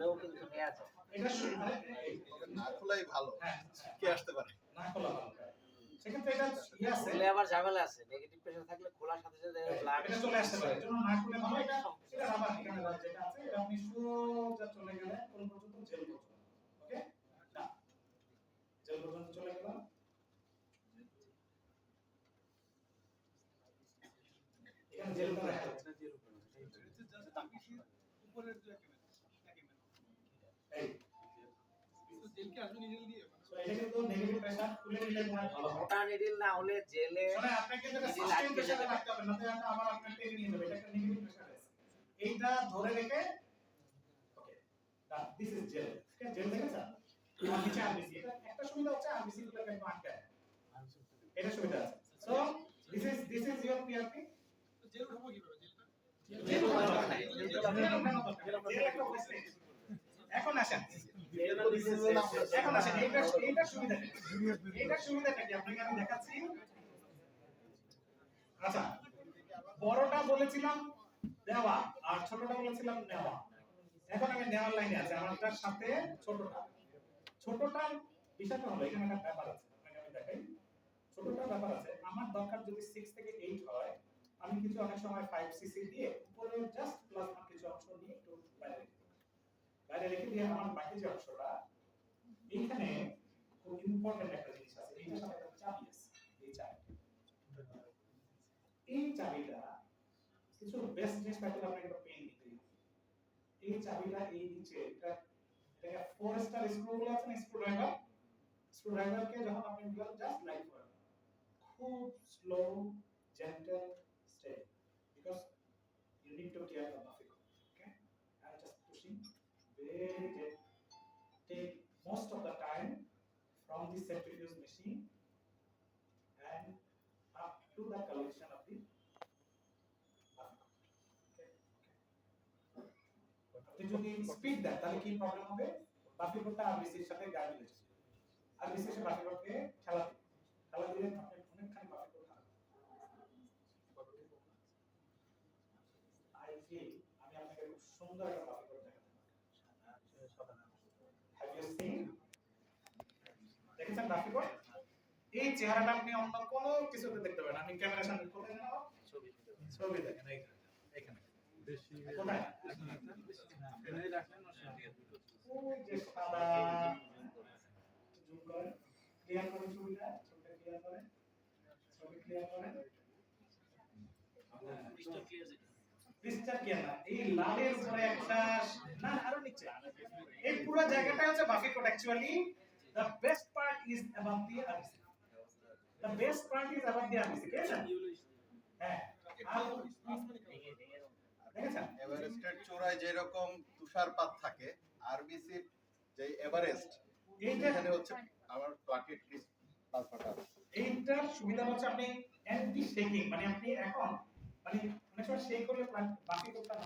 খুলেও কিন্তু নেওয়া যায়। এটা না খোলাই ভালো। কে আসতে পারে? না খোলা ভালো। সেক্ষেত্রে এটা আছে। খুলে আবার ঝামেলা আছে। নেগেটিভ প্রেসার থাকলে খোলার সাথে সাথে ব্লাড এটা চলে আসতে পারে। এজন্য না খুলে ভালো। এটা আবার এখানে যেটা আছে এটা আপনি সোজা চলে গেলে কোন পর্যন্ত জেল পর্যন্ত। ওকে? না। জেল পর্যন্ত চলে গেলাম। এখানে জেলটা দেখা যাচ্ছে। উপরের যে এই জেল কি আসলে নিডল দিয়ে এটা কিন্তু নেগেটিভ প্রেসার খুলে নিলে মনে হয় ভালো। মোটা নিডল না হলে জেলে মানে আপনাকে যেটা সাস্টেইন প্রেসারে রাখতে হবে না তো আবার আপনাকে টেনে নিয়ে যাবে। এটা একটা নেগেটিভ প্রেসার আছে। এইটা ধরে রেখে ওকে দিস ইজ জেল। ঠিক আছে জেল দেখেছেন? আর নিচে আরবিসি। এটা একটা সুবিধা হচ্ছে আরবিসি গুলো একদম আটকায়। এটা সুবিধা আছে। So this is your PRP. তো জেল উঠাবো কিভাবে জেলটা? জেল উঠানো নাই। জেল একটা ওয়েস্ট। এখন আসেন এখন আসেন এইটা সুবিধাটা কি আপনাকে আমি দেখাচ্ছি। আচ্ছা বড়টা বলেছিলাম দেওয়া আর ছোটটা বলেছিলাম নেওয়া। এখন আমি নেওয়ার লাইনে আছি আমারটার সাথে ছোটটার বিষয়টা হলো এখানে একটা ব্যাপার আছে আপনাকে আমি দেখাই। ছোটটার ব্যাপার আছে আমার দরকার যদি 6 থেকে 8 হয় আমি কিছু অনেক সময় 5 সিসি দিয়ে উপরে জাস্ট প্লাজমা কিছু অংশ নিয়ে একটু বাইরে রেখে দিয়ে আমার বাকি যে অংশটা এইখানে খুব ইম্পর্টেন্ট একটা জিনিস আছে। এইটার সাথে একটা চাবি আছে। এই চাবিটা কিছু বেস্ট জিনিস পাইতে আপনাকে একটা পেন নিতে হবে। এই চাবিটা এই নিচে এটা ফোর স্টার স্ক্রুগুলো আছে না স্ক্রুড্রাইভারকে যখন আপনি দিবেন জাস্ট লাইক করেন খুব slow gentle step because you need to tear the buffet. Okay, I'm just pushing very gently. Take most of the time from the centrifuge machine and up to the collection of the buffet. আপনি যদি speed দেন তাহলে কি problem হবে? বাফি কোডটা আরবিসির সাথে গায়ে মিলে যাবে। আরবিসির সাথে বাফি কোডকে খেলা দিলে আপনি অনেকখানি বাফি কোড হারাবেন। আমি আপনাকে খুব সুন্দর একটা বাফি কোড দেখাতে পারি। Have you seen? দেখেছেন বাফি কোড? এই চেহারাটা আপনি অন্য কোনো কিছুতে দেখতে পাবেন। আপনি ক্যামেরার সামনে কোথায় জানো? ছবি দেখেন এইখানে। বেশি কোথায়? এখানে রাখলেন না ওই যে সাদা জুম করেন ক্লিয়ার করেন ছবিটা ক্লিয়ার করেন ছবি ক্লিয়ার করেন পৃষ্ঠা ক্লিয়ার না এই লালের উপরে একটা না আরো নিচে এই পুরো জায়গাটা হচ্ছে বাফি code actually the best part is above the RBC দেখেছেন হ্যাঁ দেখেছেন এভারেস্টের চূড়ায় যে রকম তুষারপাত থাকে আরবিসি যে এভারেস্ট এখানে হচ্ছে আমার প্লাকেট প্লাজমাটা এইটার সুবিধা হচ্ছে আপনি অ্যান্টি শেকিং মানে আপনি এখন মানে অনেক সময় শেক করলে বাকি করতে না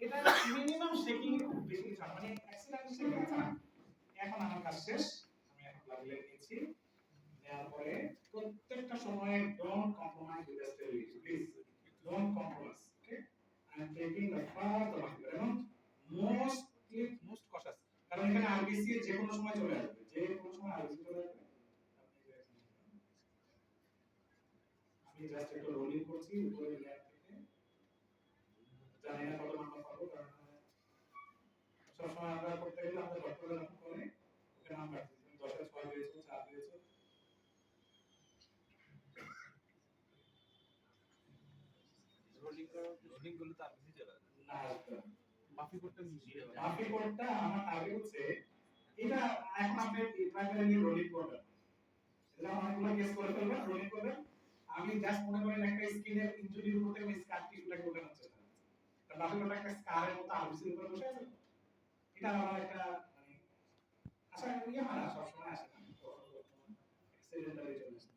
এটা মিনিমাম শেকিং খুব বেশি কিছু মানে অ্যাক্সিডেন্ট শেকিং আছে না এখন আমার কাজ শেষ আমি এখন লাগিয়ে নিয়েছি নেওয়ার পরে প্রত্যেকটা সময়ে don't compromise with the stability please don't compromise okay I am taking the first of the এবং মোস্ট কশাস কারণ এখানে আরবিসি যে কোনো সময় চলে আসবে আরবিসি চলে আসবে আমি জাস্ট একটু রোলিং করছি উপরে ল্যাব থেকে জানি না কত নাম্বার পাবো কারণ সবসময় আমরা করতে গেলে আমাদের ডক্টররা যখন করে ওকে নাম্বার 10 এর 6 দিয়েছো 4 দিয়েছো রোলিং গুলো তো আপনি চলে না বাফি কোডটা আমার আগে হচ্ছে এটা এখন আপনি প্রাইমারি রোলিং করবেন এটা অনেকগুলো কেস করে ফেলবেন রোলিং করবেন আমি জাস্ট মনে করেন একটা স্কিনের ইনজুরির উপরে আমি স্কার টিস্যুটাকে ওখানে হচ্ছে কারণ বাফি কোডটা একটা স্কারের মতো আরবিসির উপরে বসে আছে এটা আমার একটা মানে আশা করি আমার সব সময় আসে না এক্সিডেন্টালি চলে আসে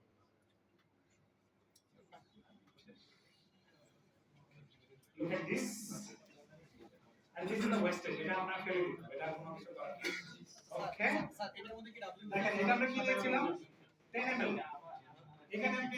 look at this and this is the wastage এটা আমরা ফেলে দিই এটা কোনো কিছু করার নেই ওকে স্যার এটার মধ্যে কি ডাব্লিউ দেখেন এটা আমরা কি দিয়েছিলাম 10 ml এখানে আপনি